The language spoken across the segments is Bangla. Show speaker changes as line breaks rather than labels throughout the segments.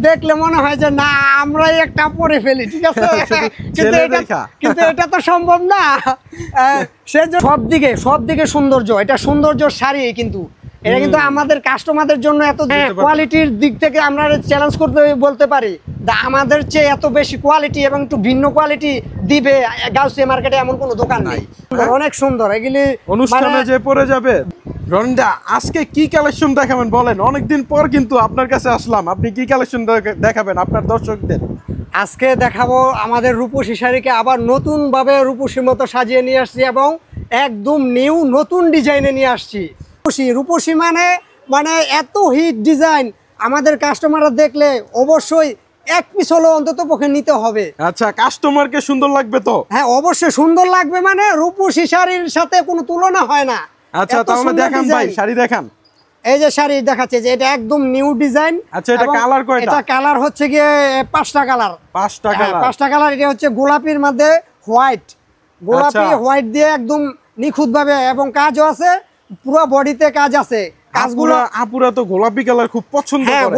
দেখলে মনে হয় যে না আমরাই একটা পরে ফেলি, ঠিক আছে? কিন্তু এটা তো সম্ভব না। সব দিকে সৌন্দর্য, এটা সৌন্দর্য শাড়ি, কিন্তু এটা কিন্তু আমাদের কাস্টমারদের জন্য এত কোয়ালিটির দিক থেকে আমরা চ্যালেঞ্জ করতে বলতে পারি আমাদের চেয়ে এত বেশি কোয়ালিটি এবং একটু ভিন্ন কোয়ালিটি দিবে গাউসিয়া মার্কেটে এমন কোনো দোকান নাই। অনেক সুন্দর এগুলি
অনুষ্ঠানে যে পরে যাবে। রনিদা, আজকে কি কালেকশন দেখাবেন বলেন? অনেকদিন পর কিন্তু আপনার কাছে আসলাম, আপনি কি কালেকশন দেখাবেন আপনার দর্শকদের?
আজকে দেখাবো আমাদের রূপসী শাড়িকে আবার নতুন ভাবে রূপসীর মতো সাজিয়ে নিয়ে আসছি এবং একদম নিউ নতুন ডিজাইনে নিয়ে আসছি। রূপসী মানে এত হিট ডিজাইন, আমাদের কাস্টমাররা দেখলে অবশ্যই এক পিস হলো অন্তত পক্ষে নিতে হবে।
আচ্ছা, কাস্টমারকে সুন্দর লাগবে তো?
হ্যাঁ, অবশ্যই সুন্দর লাগবে, মানে রূপসী শাড়ির সাথে কোনো তুলনা হয় না।
আচ্ছা, তাহলে দেখান ভাই, শাড়ি দেখান।
এই যে শাড়ি দেখাচ্ছে যে এটা একদম নিউ ডিজাইন।
আচ্ছা, এটা কালার কয়টা?
এটা কালার হচ্ছে গিয়ে 5টা কালার।
5টা
কালার। এটা হচ্ছে গোলাপির মধ্যে হোয়াইট, গোলাপি হোয়াইট দিয়ে একদম নিখুঁত ভাবে, এবং কাজও আছে, পুরো বডিতে কাজ আছে। কাজগুলো
আপুরা তো গোলাপি কালার খুব পছন্দ করে।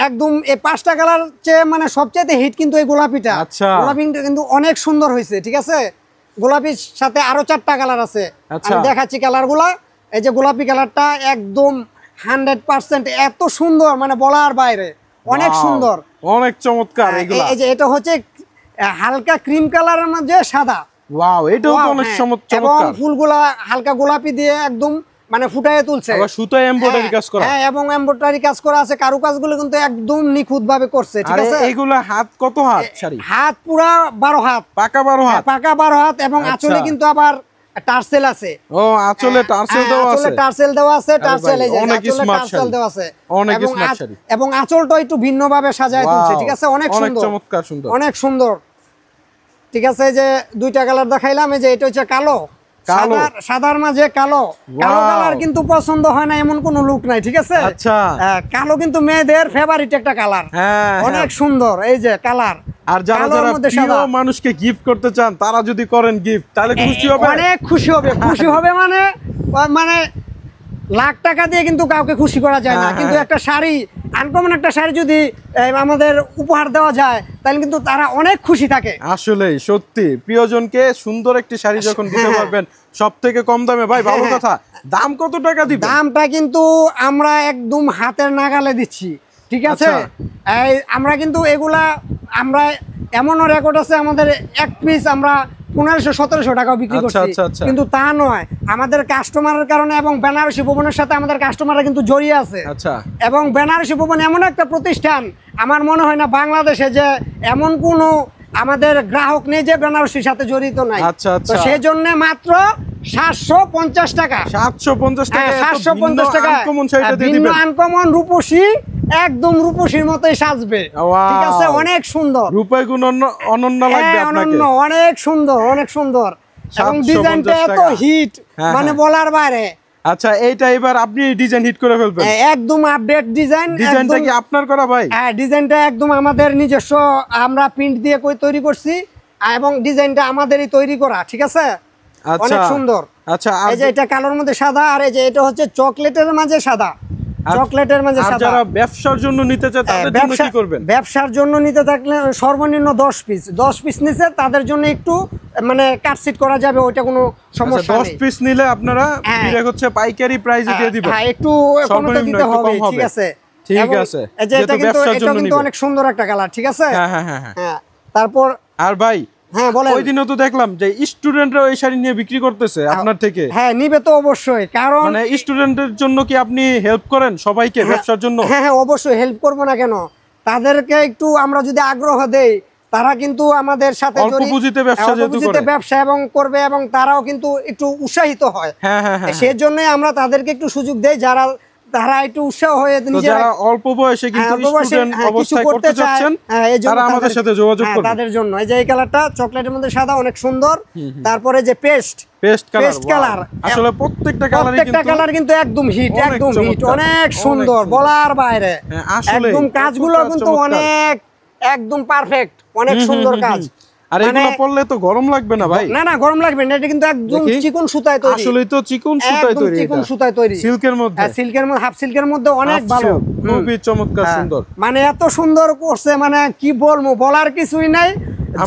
একদম এই 5টা কালার চেয়ে মানে সবচেয়ে হিট কিন্তু এই গোলাপিটা।
আচ্ছা,
গোলাপিটা কিন্তু অনেক সুন্দর হয়েছে, ঠিক আছে? গোলাপির সাথে আরো 4টা কালার আছে, আমি দেখাচ্ছি কালারগুলা। এই যে গোলাপি কালারটা একদম 100% এত সুন্দর, মানে বলার বাইরে, অনেক সুন্দর,
অনেক চমৎকার।
এই যে এটা হচ্ছে হালকা ক্রিম কালারের মধ্যে সাদা।
ওয়াও, এটাও তো অনেক চমৎকার।
এবং ফুলগুলা হালকা গোলাপি দিয়ে একদম মানে ফুটায়ে তুলছে।
আবার সুতায় এমব্রয়ডারি কাজ করা।
হ্যাঁ, এবং এমব্রয়ডারি কাজ করা আছে, কারুকাজগুলো কিন্তু একদম নিখুঁত ভাবে করছে, ঠিক আছে?
এইগুলা হাত কত হাত শাড়ি?
হাত পুরা 12 হাত,
পাকা 12 হাত,
পাকা 12 হাত। এবং আঁচলে কিন্তু আবার টার্সেল আছে।
ও, আঁচলে টার্সেল দেওয়া আছে।
টার্সেল দেওয়া আছে, টার্সেল এই যে
অনেক স্মার্ট
টার্সেল দেওয়া আছে,
অনেক স্মার্ট শাড়ি।
এবং আঁচলটা একটু ভিন্ন ভাবে সাজায় তুলছে, ঠিক আছে? অনেক সুন্দর,
চমৎকার, সুন্দর,
অনেক সুন্দর, ঠিক আছে? এই যে 2টা কালার দেখাইলাম। এই যে এটা হচ্ছে কালো, সাদার মাঝে কালো। কালো কালার কিন্তু পছন্দ হয় না এমন কোন লুক নাই, ঠিক আছে?
আচ্ছা,
কালো কিন্তু মেয়েদের ফেভারিট একটা কালার, অনেক সুন্দর। এই যে কালার।
আর যারা প্রিয় মানুষকে গিফট করতে চান তারা যদি করেন গিফট, তাহলে খুশি হবে,
অনেক খুশি হবে। খুশি হবে মানে লাখ টাকা দিয়ে কিন্তু কাউকে খুশি করা যায় না, কিন্তু একটা শাড়ি, আনকমন একটা শাড়ি যদি আমাদের উপহার দেওয়া যায় তাহলে কিন্তু তারা অনেক খুশি থাকে।
আসলেই সত্যি, প্রিয়জনকে সুন্দর একটি শাড়ি যখন দিতে পারবেন সবথেকে কম দামে, ভাই ভালো কথা। দাম কত টাকা দিবেন?
দামটা কিন্তু আমরা একদম হাতের নাগালে দিচ্ছি, ঠিক আছে? আমরা কিন্তু এগুলা আমরা এমনও রেকর্ড আছে, আমাদের এক পিস আমরা 1500-1700 টাকা বিক্রি করছি, কিন্তু তা নয়, আমাদের কাস্টমারের কারণে এবং বেনারসি ভবনের সাথে আমাদের কাস্টমাররা কিন্তু জড়িয়ে আছে। এবং বেনারসি ভবন এমন একটা প্রতিষ্ঠান, আমার মনে হয় না বাংলাদেশে যে এমন কোনো আমাদের গ্রাহক নেই যে বেনারসির সাথে জড়িত নাই। তো সেই জন্য মাত্র 750 টাকা,
750 টাকা,
750 টাকা আনকমন রূপসী, একদম রূপসীর মতোই সাজবে, ঠিক আছে? অনেক সুন্দর,
রূপায় গুণ অনন্য লাগবে আপনাকে,
অনেক সুন্দর, অনেক সুন্দর। এবং ডিজাইনটা এত হিট, মানে বলার বাইরে।
আচ্ছা, এইটা এবার আপনি ডিজাইন হিট করে ফেলবেন,
একদম আপডেট ডিজাইন।
ডিজাইনটা কি আপনার করা ভাই?
হ্যাঁ, ডিজাইনটা একদম আমাদের নিজস্ব, আমরা প্রিন্ট দিয়ে তৈরি করছি, এবং ডিজাইনটা আমাদেরই তৈরি করা, ঠিক আছে? অনেক সুন্দর।
আচ্ছা,
এই যে এটা কালোর মধ্যে সাদা, আর এই যে এটা হচ্ছে চকলেটের মাঝে সাদা, চকলেটের মাঝে সাদা।
যারা ব্যবসার জন্য নিতে চায় তাদের জন্য কি করবেন?
ব্যবসার জন্য নিতে থাকলে সর্বনিম্ন 10 পিস নিচে তাদের জন্য একটু মানে কাটসিট করা যাবে, ওইটা কোনো সমস্যা নেই।
10 পিস নিলে আপনারা ডিরেক্ট হচ্ছে পাইকারি প্রাইসে দিয়ে দিবেন।
হ্যাঁ, একটু কমতে দিতে হবে, ঠিক আছে?
ঠিক আছে।
এই যে এটা কিন্তু অনেক সুন্দর একটা কালার, ঠিক আছে? হ্যাঁ। তারপর
আর ভাই,
হ্যাঁ বলেন।
ওই দিনও তো দেখলাম যে স্টুডেন্টরা এই শাড়ি নিয়ে বিক্রি করতেছে আপনার থেকে।
হ্যাঁ, নিবে তো অবশ্যই, কারণ
মানে স্টুডেন্টের জন্য কি আপনি হেল্প করেন সবাইকে ব্যবসার জন্য?
হ্যাঁ, অবশ্যই হেল্প করব না কেন? তাদেরকে একটু আমরা যদি আগ্রহ দেই, তারা কিন্তু আমাদের সাথে
অল্প পুঁজিতে
ব্যবসা এবং করবে, এবং তারাও কিন্তু একটু উৎসাহিত হয়। সেই জন্য আমরা তাদেরকে একটু সুযোগ দেই, তারা একটু উৎসাহ হয়ে
যারা অল্প বয়সে কিন্তু স্টুডেন্ট অবস্থায় করতে চাচ্ছেন, তারা আমাদের সাথে যোগাযোগ করবে
তাদের জন্য। এই যে এই কালারটা চকলেটের মধ্যে সাদা, অনেক সুন্দর। তারপরে যে পেস্ট কালার,
আসলে প্রত্যেকটা
কালার কিন্তু একদম হিট, অনেক সুন্দর, বলার বাইরে। একদম কাজগুলো কিন্তু অনেক একদম পারফেক্ট, অনেক সুন্দর কাজ।
আর এগুলো পরলে তো গরম লাগবে না ভাই?
না না, গরম লাগবে না, এটা কিন্তু একদম চিকন সুতায় তৈরি।
আসলেই তো চিকন সুতায় তৈরি,
চিকন সুতায় তৈরি,
সিল্কের মধ্যে।
হ্যাঁ, সিল্কের মধ্যে, হাফ সিল্কের মধ্যে অনেক ভালো,
খুবই চমৎকার, সুন্দর।
মানে এত সুন্দর করছে, মানে কি বলবো, বলার কিছুই নাই।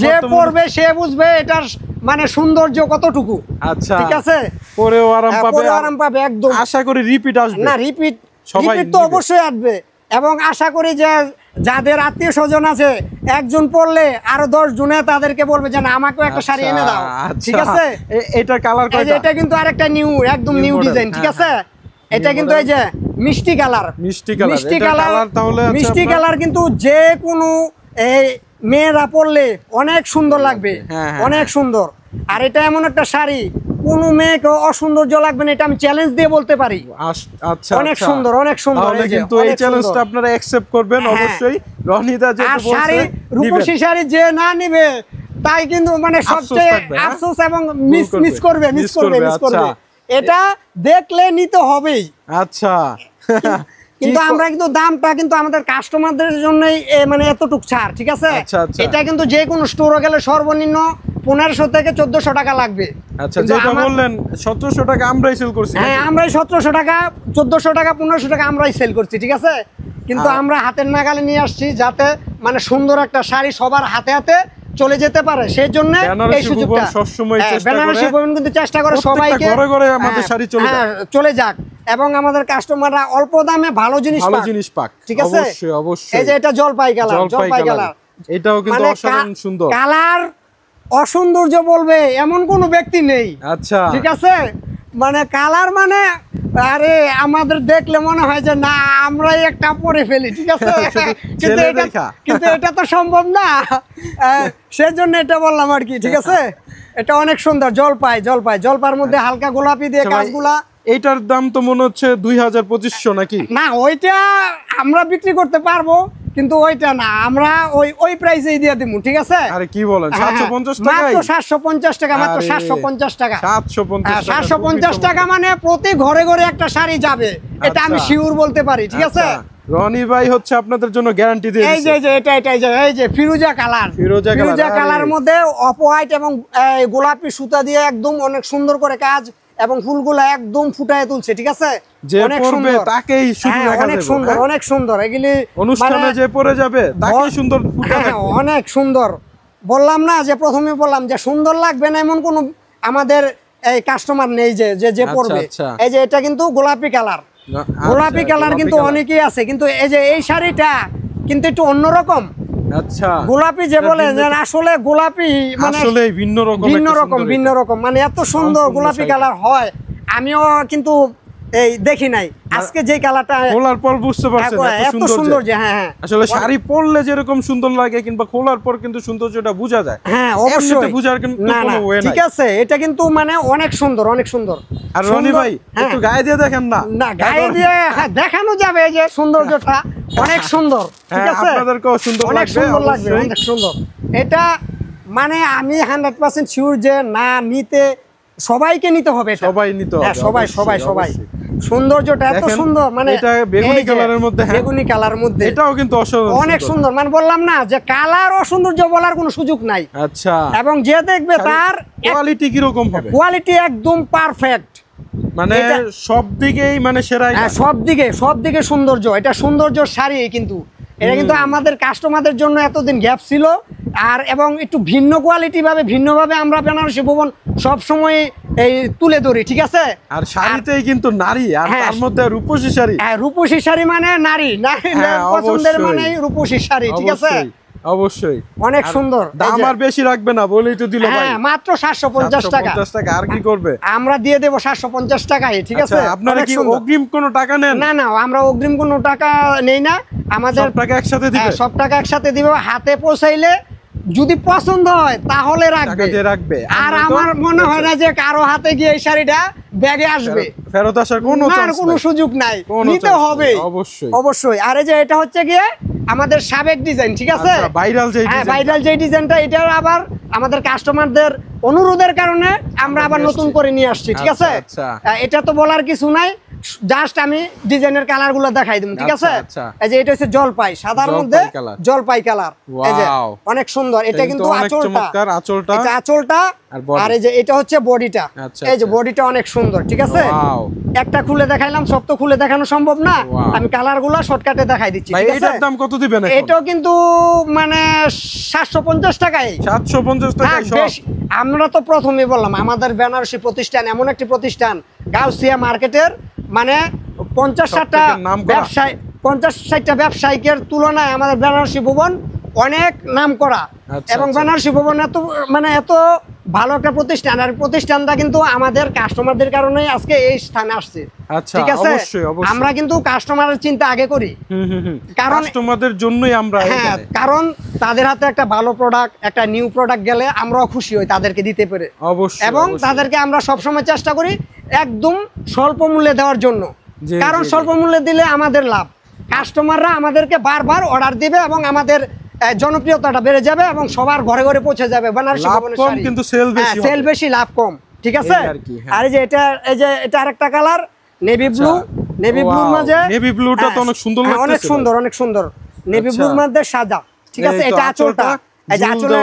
যে পরবে সে বুঝবে এটার মানে সৌন্দর্য কতটুকু।
আচ্ছা,
ঠিক আছে,
পরেও আরাম পাবে,
আরাম পাবে একদম।
আশা করি রিপিট আসবে।
না, রিপিট তো অবশ্যই আসবে, এবং আশা করি যে যাদের আত্মীয় স্বজন আছে একজন পরলে আরো 10 জনে তাদেরকে বলবে যে না, আমাকেও একটা শাড়ি এনে দাও। ঠিক আছে,
এটা কালার কয়টা?
এটা কিন্তু আরেকটা নিউ, একদম নিউ ডিজাইন। ঠিক আছে, এটা কিন্তু এই যে মিষ্টি কালার, মিষ্টি কালার, তাহলে মিষ্টি কালার কিন্তু যে কোনো এই মেয়েরা পরলে অনেক সুন্দর লাগবে, অনেক সুন্দর। আর এটা এমন একটা শাড়ি, কোনো মেয়েকে অসৌন্দর্য লাগবে না, এটা আমি চ্যালেঞ্জ দিয়ে বলতে পারি।
আচ্ছা,
অনেক সুন্দর, অনেক সুন্দর।
তাহলে কিন্তু এই চ্যালেঞ্জটা আপনারা অ্যাকসেপ্ট করবেন অবশ্যই। রনিদা যেটা বলছে,
শাড়ি, রূপসী শাড়ি যে না নিবে তাই কিন্তু মানে সবচেয়ে আফসোস এবং মিস করবে। এটা দেখলে নিতে হবেই।
আচ্ছা,
কিন্তু আমরা কিন্তু দামটা কিন্তু আমাদের কাস্টমারদের জন্যই মানে এতটুক ছাড়। ঠিক আছে, এটা কিন্তু যে কোনো স্টোরে গেলে সর্বনিম্ন 1500 থেকে 1400 টাকা লাগবে।
আচ্ছা, যেটা বললেন 1700 টাকা আমরাই সেল করছি।
হ্যাঁ, আমরাই 1700 টাকা, 1400 টাকা, 1500 টাকা আমরাই সেল করছি। ঠিক আছে, কিন্তু আমরা হাতের নাগালে নিয়ে আসছি যাতে মানে সুন্দর একটা শাড়ি সবার হাতে হাতে চলে যেতে পারে, সেই জন্য এই সুযোগটা সবসময় বেনারসি ভবন কিন্তু চেষ্টা করে সবাইকে ঘরে ঘরে আমাদের শাড়ি চলে যাক, এবং আমাদের কাস্টমাররা অল্প দামে ভালো জিনিস পাক। ঠিক আছে, অবশ্যই অবশ্যই। এই যে এটা জলপাই কালার,
এটাও কিন্তু অসাধারণ সুন্দর
কালার। অসৌন্দর্য বলবে এমন কোন ব্যক্তি নেই।
আচ্ছা,
ঠিক আছে, মানে কালার মানে আরে আমাদের দেখলে মনে হয় যে না, আমরাই একটা পরে ফেলি। ঠিক আছে, কিন্তু এটা তো সম্ভব না, সেজন্য এটা বললাম আর কি। ঠিক আছে, এটা অনেক সুন্দর। জলপাইয়ের মধ্যে হালকা গোলাপি দিয়ে কাজগুলা।
এইটার দাম তো মনে হচ্ছে 2000-2500 নাকি?
না, ওইটা আমরা বিক্রি করতে পারবো, কিন্তু ওইটা না, আমরা ওই প্রাইসেই দিয়ে দিব। ঠিক আছে,
আরে কি বলেন, 750 টাকা?
মাত্র 750 টাকা, মাত্র 750 টাকা। 750 টাকা মানে প্রতি ঘরে ঘরে একটা শাড়ি যাবে, এটা আমি শিওর বলতে পারি। ঠিক আছে,
রনি ভাই হচ্ছে আপনাদের জন্য গ্যারান্টি দিয়ে
দিয়েছে। এই যে এই যে ফিরোজা কালার মধ্যে অফ হোয়াইট এবং গোলাপি সুতা দিয়ে একদম অনেক সুন্দর করে কাজ, এবং ফুলগুলো একদম ফুটায় তুলছে। ঠিক আছে,
অনেক সুন্দর, তাকেই শুধু দেখা যাবে,
অনেক সুন্দর, অনেক সুন্দর। এগুলি
অনুষ্ঠানে যে পরে যাবে তাকেই সুন্দর ফুটে থাকবে,
অনেক সুন্দর। বললাম না যে প্রথমে বললাম যে সুন্দর লাগবে না এমন কোন আমাদের এই কাস্টমার নেই যে পরবে। এই যে এটা কিন্তু গোলাপি কালার, কিন্তু অনেকেই আছে, কিন্তু এই যে এই শাড়িটা কিন্তু একটু অন্যরকম।
আচ্ছা,
গোলাপি যে বলে আসলে গোলাপি মানে
আসলে ভিন্ন
রকম মানে এত সুন্দর গোলাপি কালার হয়, আমিও কিন্তু এই দেখি নাই। আজকে যে কালারটা
খোলার পর বুঝতে পারছেন
এত সুন্দর যে হ্যাঁ,
আসলে শাড়ি পরলে যেরকম সুন্দর লাগে কিংবা খোলার পর কিন্তু সৌন্দর্যটা বোঝা যায়।
হ্যাঁ, অবশ্যই
বোঝার কিন্তু কোনো ওয়ে নাই।
ঠিক আছে, এটা কিন্তু মানে অনেক সুন্দর।
আর রনি ভাই একটু গায়ে দিয়ে দেখেন না?
না, গায়ে দিয়ে দেখানো যাবে যে সৌন্দর্যটা অনেক সুন্দর। ঠিক আছে,
আপনাদেরকেও সুন্দর লাগবে,
অনেক সুন্দর। এটা মানে আমি 100% শিওর যে না, নিতে সবাইকে নিতে হবে, সবাই। সৌন্দর্যটা এত সুন্দর, মানে
এটা বেগুনি কালারের মধ্যে,
এটাও কিন্তু অনেক সুন্দর। মানে বললাম না যে কালার অসৌন্দর্য বলার কোনো সুযোগ নাই।
আচ্ছা,
এবং যে দেখবে তার
কোয়ালিটি কি রকম হবে?
কোয়ালিটি একদম পারফেক্ট,
মানে সব দিকেই মানে সেরা,
সব দিকে সৌন্দর্য। এটা সৌন্দর্য শাড়ি, কিন্তু এটা কিন্তু আমাদের কাস্টমারদের জন্য এতদিন গ্যাপ ছিল। আর এবং একটু ভিন্নভাবে আমরা বেনারসি ভুবন সব সময় এই তুলে ধরি। ঠিক আছে,
আর শাড়িতেই কিন্তু নারী, আর তার মধ্যে রূপসী শাড়ি।
রূপসী শাড়ি মানে নারী পছন্দের মানে রূপসী শাড়ি। ঠিক আছে,
অবশ্যই
অনেক সুন্দর।
দাম আর বেশি রাখবে না বলেই তো দিল ভাই,
মাত্র 750 টাকা।
আর কি করবে,
আমরা দিয়ে দেব 750 টাকায়। ঠিক আছে,
আপনারা কি অগ্রিম কোনো টাকা নেন?
না, আমরা অগ্রিম কোনো টাকা নেই না, আমাদের
সব টাকা একসাথে দিবে।
সব টাকা একসাথে দিব, হাতে পৌঁছাইলে যদি পছন্দ হয় তাহলে রাখবে। আর আমার মনে হয় না যে কারো হাতে গিয়ে এই শাড়িটা ব্যাগে আসবে,
ফেরত আসার কোনো
সুযোগ নাই, নিতে হবে অবশ্যই। আর এই যে এটা হচ্ছে গিয়ে আমাদের সাবেক ডিজাইন। ঠিক আছে, ভাইরাল যে ডিজাইনটা, এটা আবার আমাদের কাস্টমারদের অনুরোধের কারণে আমরা আবার নতুন করে নিয়ে আসছি। ঠিক আছে, এটা তো বলার কিছু নাই, জাস্ট আমি ডিজাইনের কালার গুলো দেখাই দিব, ঠিক আছে?
আচ্ছা।
এই যে এটা হচ্ছে জলপাই, সাদার মধ্যে জলপাই কালার, এই যে অনেক সুন্দর। এটা কিন্তু আঁচলটা, এটা আঁচলটা, আর এই যে এটা হচ্ছে বডিটা, এই যে বডিটা অনেক সুন্দর, ঠিক আছে? একটা খুলে দেখাইলাম, সব তো খুলে দেখানো সম্ভব না, আমি কালার গুলা শর্টকাটে দেখাই দিচ্ছি, ঠিক আছে?
এটার দাম কত দিবেন?
এটাও কিন্তু মানে 750 টাকায়।
750 টাকায় সব।
আমরা তো প্রথমেই বললাম আমাদের বেনারসি প্রতিষ্ঠান এমন একটি প্রতিষ্ঠান, গাউসিয়া মার্কেটের মানে 50-60টা ব্যবসায়ী, 50-60টা ব্যবসায়িকের তুলনায় আমাদের বেনারসি ভুবন অনেক নাম করা। এবং বেনারসি ভুবন এত মানে এত ভালো একটা প্রতিষ্ঠান, আর প্রতিষ্ঠানটা কিন্তু আমাদের কাস্টমারদের কারণে আজকে এই স্থানে আসছে, ঠিক আছে? আমরা কিন্তু কাস্টমারের চিন্তা আগে করি, কারণ
কাস্টমারদের জন্যই আমরা,
হ্যাঁ, কারণ তাদের হাতে একটা ভালো প্রোডাক্ট, একটা নিউ প্রোডাক্ট গেলে আমরাও খুশি হই তাদেরকে দিতে পেরে। এবং তাদেরকে আমরা সবসময় চেষ্টা করি একদম স্বল্প মূল্যে দেওয়ার জন্য, কারণ স্বল্প মূল্যে দিলে আমাদের লাভ, কাস্টমাররা আমাদেরকে বারবার অর্ডার দিবে এবং আমাদের জনপ্রিয়তাটা বেড়ে যাবে এবং সবার ঘরে ঘরে পৌঁছে যাবে। বেনারসি ভুবনের শাড়ি
কিন্তু সেল
বেশি, লাভ কম, ঠিক আছে? আর এই যে এটা আরেকটা কালার নেভি ব্লু, নেভি ব্লুর মাঝে
নেভি ব্লুটা তো অনেক সুন্দর লাগছে,
অনেক সুন্দর, অনেক সুন্দর। নেভি ব্লুর মধ্যে সাদা, ঠিক আছে? এটা আঁচলটা, এই যে আঁচলে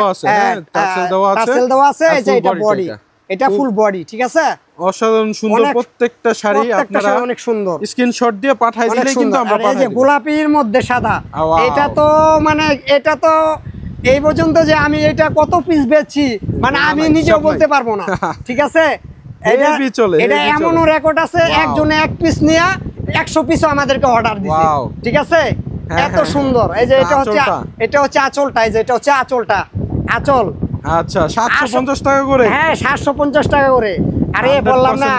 টাসেল দেওয়া আছে, এই যে এটা বডি, এটা ফুল বডি, ঠিক আছে?
অসাধারণ সুন্দর প্রত্যেকটা শাড়ি, আপনারা
অনেক সুন্দর
স্ক্রিনশট দিয়ে পাঠিয়ে দিলে কিন্তু আমরা পাঠিয়ে দেব।
এই যে গোলাপির মধ্যে সাদা, এটা তো মানে এটা তো এই পর্যন্ত যে আমি এটা কত পিস বেচছি মানে আমি নিজেও বলতে পারবো না, ঠিক আছে? এটা এমনও রেকর্ড আছে, একজনে এক পিস নিয়ে 100 পিসও আমাদেরকে অর্ডার দিছে, ঠিক আছে? এত সুন্দর। এই যে এটা হচ্ছে আঁচলটা, এই যে এটা হচ্ছে আঁচলটা, আঁচল।
আচ্ছা, 750 টাকা করে?
হ্যাঁ, 750 টাকা করে। আরে বললাম না,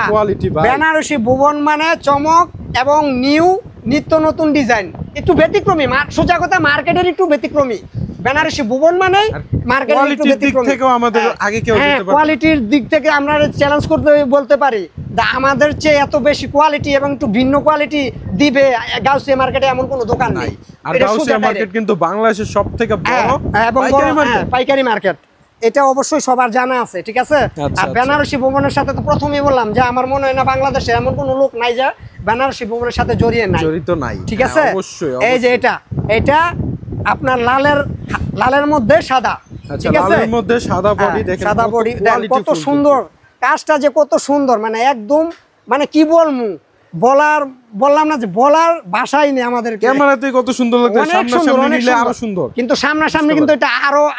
বেনারসি ভুবন মানে চমক এবং নিত্য নতুন ডিজাইন, একটু ব্যতিক্রমী, সোজা কথা মার্কেটের একটু ব্যতিক্রমী। বেনারসি ভুবন মানে মার্কেটের একটু ব্যতিক্রমী, কোয়ালিটির দিক থেকে আমরা চ্যালেঞ্জ করতে বলতে পারি আমাদের চেয়ে এত বেশি কোয়ালিটি এবং একটু ভিন্ন কোয়ালিটি দিবে গাউসিয়া মার্কেটে এমন কোনো দোকান নাই।
আর গাউসিয়া মার্কেট কিন্তু বাংলাদেশের সবথেকে বড়
এবং পাইকারি মার্কেট, এটা অবশ্যই সবার জানা আছে, ঠিক আছে? আর বেনারসি ভুবনের সাথে তো প্রথমেই বললাম যে আমার মনে হয় না বাংলাদেশে এমন কোনো লোক নাই যে বেনারসি ভুবনের সাথে জড়িত নাই, ঠিক আছে? এই যে এটা আপনার লালের মধ্যে সাদা, ঠিক আছে?
লালের মধ্যে সাদা বডি, দেখেন
সাদা বডি, কত সুন্দর কাজটা, যে কত সুন্দর, মানে একদম মানে কি বললাম না যে বলার ভাষাই নেই আমাদের।
ক্যামেরাতে কত সুন্দর লাগছে, সামনাসামনি নিলে আরো সুন্দর,
কিন্তু সামনাসামনি কিন্তু এটা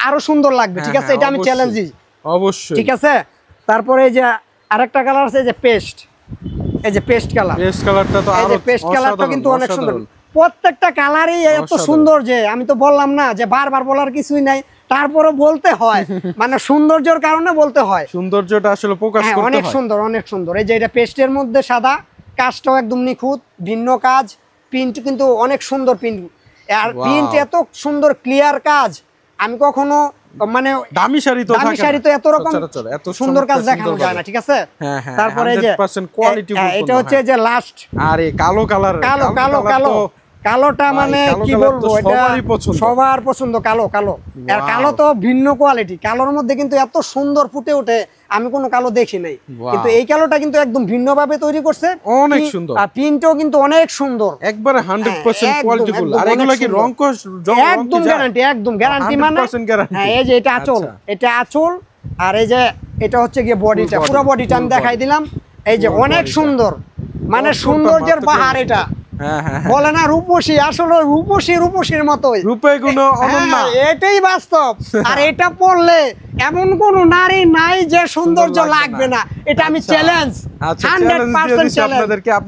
আরো সুন্দর লাগবে, ঠিক আছে? এটা আমি চ্যালেঞ্জ দিই,
অবশ্যই,
ঠিক আছে? তারপরে এই যে আরেকটা কালার আছে, এই যে পেস্ট, এই যে পেস্ট কালারটা তো আরো, পেস্ট কালারটা কিন্তু অনেক সুন্দর। প্রত্যেকটা কালারই এত সুন্দর যে আমি তো বললাম না যে বারবার বলার কিছুই নাই, তারপরে বলতে হয়, মানে সৌন্দর্যের কারণে বলতে হয়,
সৌন্দর্যটা আসলে প্রকাশ করতে হয়।
অনেক সুন্দর, অনেক সুন্দর। এই যে এটা পেস্টের মধ্যে সাদা, কাজটাও একদম নিখুঁত, ভিন্ন কাজ, প্রিন্ট কিন্তু অনেক সুন্দর প্রিন্ট, আর প্রিন্ট এত সুন্দর ক্লিয়ার কাজ আমি কখনো মানে দামি শাড়ি তো এত রকম এত সুন্দর কাজ দেখানো যায় না, ঠিক আছে? তারপরে যে এটা হচ্ছে যে লাস্ট, আরে কালোটা মানে কি বলবো, এটা সবার পছন্দ, কালো। আর কালো তো ভিন্ন কোয়ালিটি, কালোর মধ্যে কিন্তু এত সুন্দর ফুটে ওঠে আমি কোনো কালো দেখি নাই, কিন্তু এই কালোটা কিন্তু একদম ভিন্ন ভাবে তৈরি করছে, অনেক সুন্দর, আর প্রিন্টও কিন্তু অনেক সুন্দর,
একবারে 100% কোয়ালিটিফুল। আর এগুলো কি রং
একদম গ্যারান্টি মানে, হ্যাঁ। এই যে এটা আঁচল, আর এই যে এটা হচ্ছে গিয়ে বডিটা, পুরো বডিটা আমি দেখাই দিলাম। এই যে অনেক সুন্দর, মানে সৌন্দর্যের বাহার এটা, বলে না রূপসী, আসলে রূপসীর মতোই, রূপে গুণ অনন্যা, এটাই বাস্তব। আর এটা পড়লে এমন কোন নারী নাই যে সৌন্দর্য লাগবে না, এটা আমি চ্যালেঞ্জ, 100% চ্যালেঞ্জ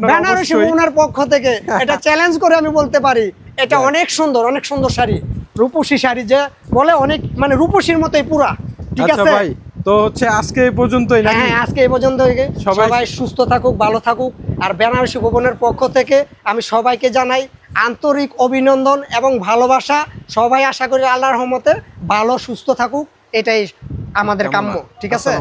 বেনারসি ভুবনের পক্ষ থেকে এটা চ্যালেঞ্জ করে আমি বলতে পারি এটা অনেক সুন্দর, অনেক সুন্দর শাড়ি, রূপসী শাড়ি, যে বলে অনেক মানে রূপসীর মতোই পুরা, ঠিক আছে?
তো হচ্ছে আজকে এই পর্যন্তই নাকি?
হ্যাঁ, আজকে এই পর্যন্তই। সবাই সুস্থ থাকুক, ভালো থাকুক। আর বেনারসি ভুবনের পক্ষ থেকে আমি সবাইকে জানাই আন্তরিক অভিনন্দন এবং ভালোবাসা। সবাই আশা করি আল্লাহর রহমতে ভালো সুস্থ থাকুক, এটাই আমাদের কাম্য, ঠিক আছে?